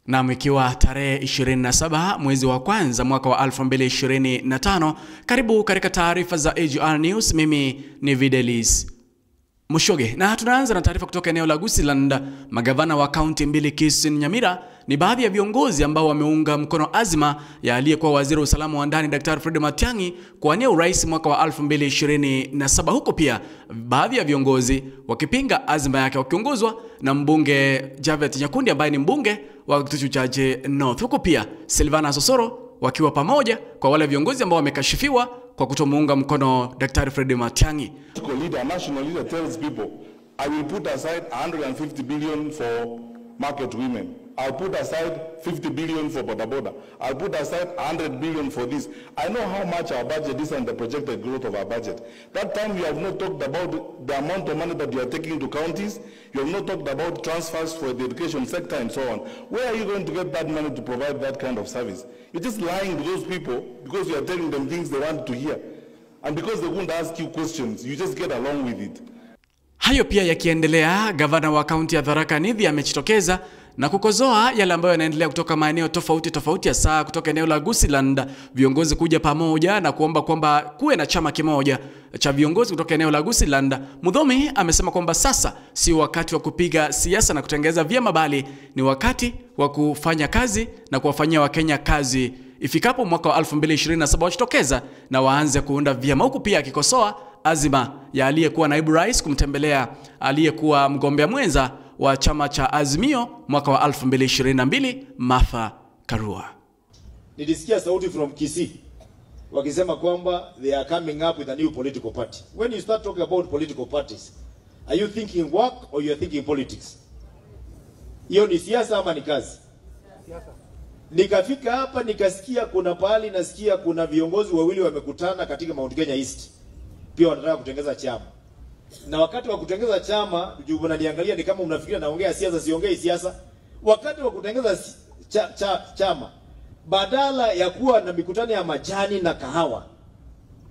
Na ikiwa tarehe 27 mwezi wa kwanza mwaka wa 2025, karibu katika taarifa za AGR News. Mimi ni Videlis Mushoge, na tunaanza na taarifa kutoka eneo la Gusiland. Magavana wa kaunti mbili Kisii Nyamira ni baadhi ya viongozi ambao wameunga mkono azma ya aliyekuwa waziri wa usalama wa ndani Daktari Fred Matiang'i kuwania urais mwaka wa 2027, huko pia baadhi ya viongozi wakipinga azma yake wakiongozwa na mbunge Javeth Nyakundi ambaye ni mbunge wa Kitutu Chache North, huko pia Silvana Sosoro wakiwa pamoja kwa wale viongozi ambao wamekashifiwa kwa kutomuunga mkono Daktari Fred Matiang'i. National leader tells people, I will put aside 150 billion for market women. I'll put aside 50 billion for boda boda. I'll put aside 100 billion for this. I know how much our budget is and the projected growth of our budget. That time you have not talked about the amount of money that you are taking to counties. You have not talked about transfers for the education sector and so on. Where are you going to get that money to provide that kind of service? You're just lying to those people because you are telling them things they want to hear. And because they won't ask you questions, you just get along with it. Hayo pia yakiendelea, gavana wa kaunti ya Tharaka Nithi amejitokeza na kukozoa yale ambayo yanaendelea kutoka maeneo tofauti ya saa kutoka eneo la Gusiland, viongozi kuja pamoja na kuomba kwamba kuwe na chama kimoja cha viongozi kutoka eneo la Gusiland. Mudhomi amesema kwamba sasa si wakati wa kupiga siasa na kutengeza vyama, bali ni wakati wa kufanya kazi na kuwafanyia Wakenya kazi. Ifikapo mwaka wa 2027 wajitokeza na waanze kuunda vyama, huku pia akikosoa azima ya aliyekuwa naibu rais kumtembelea aliyekuwa mgombea mwenza wa chama cha Azimio mwaka wa 2022 Martha Karua. Nilisikia sauti from Kisii wakisema kwamba they are coming up with a new political party. When you start talking about political parties, are you thinking work or you are thinking politics? Hiyo ni siasa ama ni kazi? Nikafika hapa nikasikia kuna pahali nasikia kuna viongozi wawili wamekutana katika Mount Kenya East. Pia wanataka kutengeza chama. Na wakati wa kutengeza chama, unaniangalia ni kama unafikiria naongea siasa, siongei siasa. Wakati wa kutengeza chama, badala ya kuwa na mikutano ya majani na kahawa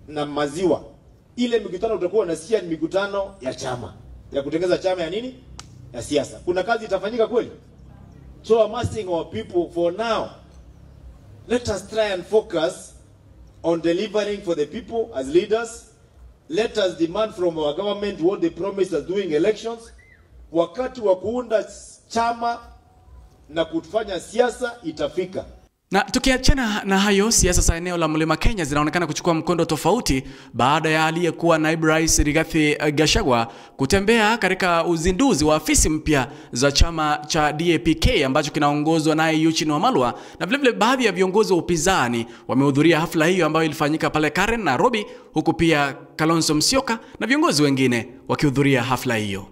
na maziwa, ile mikutano utakuwa unasikia ni mikutano ya chama. Ya kutengeza chama ya nini? Ya siasa. Kuna kazi itafanyika kweli? So I'm asking our people for now, let us try and focus on delivering for the people as leaders. Let us demand from our government what they promised us during elections. Wakati wa kuunda chama na kufanya siasa itafika. Na tukiachana na hayo, siasa za eneo la Mlima Kenya zinaonekana kuchukua mkondo tofauti baada ya aliyekuwa naibu rais Rigathi Gachagua kutembea katika uzinduzi wa afisi mpya za chama cha DAP-K ambacho kinaongozwa naye Eugene Wamalwa, na vile baadhi ya viongozi wa upinzani wamehudhuria hafla hiyo ambayo ilifanyika pale Karen, Nairobi, huku pia Kalonzo Musyoka na viongozi wengine wakihudhuria hafla hiyo.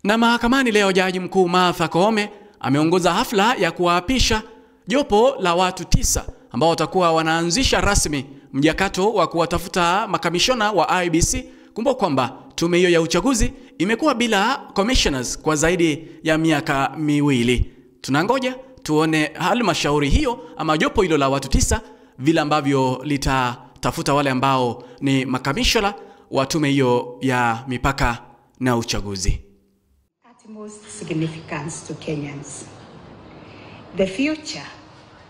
Na mahakamani leo, jaji mkuu Martha Koome ameongoza hafla ya kuwaapisha jopo la watu 9 ambao watakuwa wanaanzisha rasmi mjakato wa kuwatafuta makamishona wa IEBC. Kumbuka kwamba tume hiyo ya uchaguzi imekuwa bila commissioners kwa zaidi ya miaka miwili. Tunangoja tuone halmashauri hiyo ama jopo hilo la watu 9 vile ambavyo litatafuta wale ambao ni makamishona wa tume hiyo ya mipaka na uchaguzi. Utmost significance to Kenyans. The future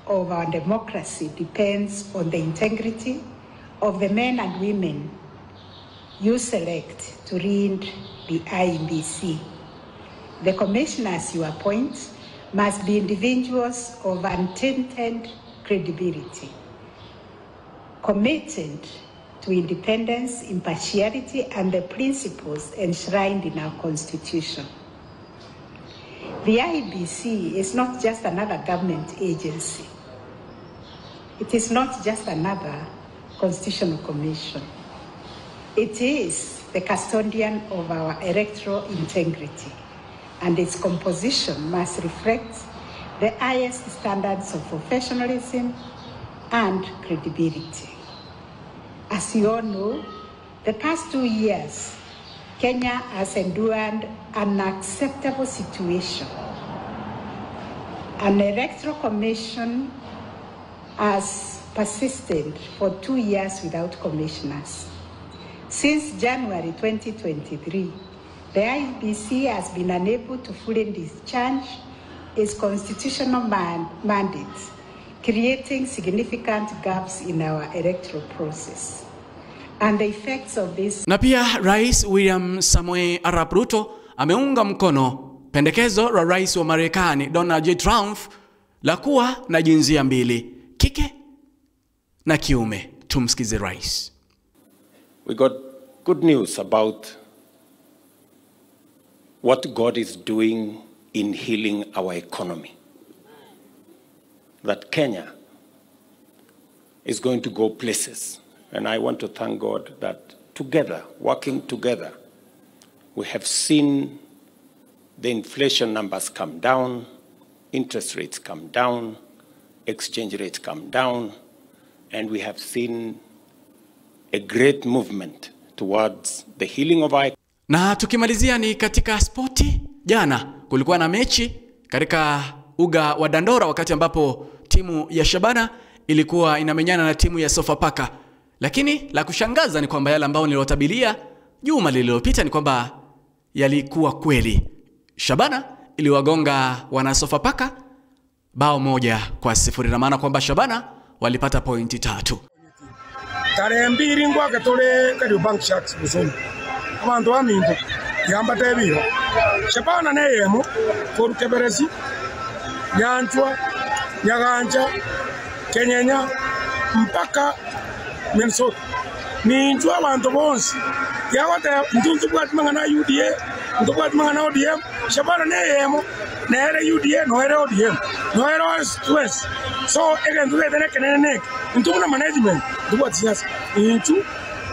of our democracy depends on the integrity of the men and women you select to lead the IEBC. The commissioners you appoint must be individuals of untainted credibility, committed to independence, impartiality, and the principles enshrined in our Constitution. The IEBC is not just another government agency. It is not just another constitutional commission. It is the custodian of our electoral integrity, and its composition must reflect the highest standards of professionalism and credibility. As you all know, the past 2 years, Kenya has endured an unacceptable situation. An electoral commission has persisted for 2 years without commissioners. Since January 2023, the IEBC has been unable to fully discharge its constitutional mandate, creating significant gaps in our electoral process. And the effects of this. Na pia Rais William Samoei Arap Ruto ameunga mkono pendekezo la Rais wa Marekani Donald J. Trump la kuwa na jinsia mbili, kike na kiume. Tumsikize Rais. We got good news about what God is doing in healing our economy. That Kenya is going to go places. And I want to thank God that together, working together, we have seen the inflation numbers come down, interest rates come down, exchange rates come down, and we have seen a great movement towards the healing of our. Na tukimalizia ni katika spoti. Jana kulikuwa na mechi katika uga wa Dandora, wakati ambapo timu ya Shabana ilikuwa inamenyana na timu ya Sofapaka. Lakini la kushangaza ni kwamba yale ambao niliwatabilia juma lililopita ni kwamba yalikuwa kweli. Shabana iliwagonga wana Sofapaka bao 1-0, na maana kwamba Shabana walipata pointi 3. Tarehe 2 ngwake tole Kariobangi Sharks Busomi. Abantu aminto yamba tebiro. Shabana ne yemo korukeberesi Nyanchwa, Nyaganja, Kenyenya mpaka Minnesota. Ni njua abantu bonsi. Yawata nduntu bwati mangana UDA, nduntu bwati mangana ODM. Shabana ne yemo nere UDA no ere ODM. No ere West. So ege ndule tene kenene. Nduntu na management ndubwati siyasa. Inchu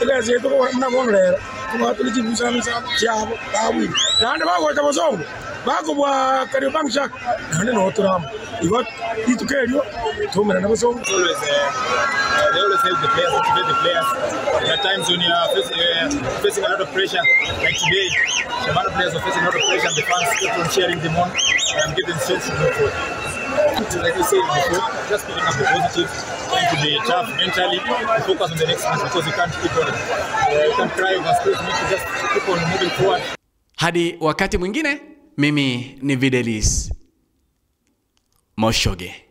ege zeto ko na bonlera. Kwa tuliji busana cyabo bawi. Nande bago tabozongo. Bago bwa Kariobangi Sharks. Nande no turamo. Igot itukerio tumera na bozongo. They always help the players, motivate the players. There are times when you are facing a lot of pressure, like today, the Shabana players are facing a lot of pressure, and the fans keep on cheering them on and give them strength to move forward. Like we said before, just picking up the positive, trying to be tough mentally, and focus on the next match, because you can't keep on, you can't cry over sports, you need to just keep on moving forward. Hadi wakati mwingine, mimi ni Videlis Moshoge.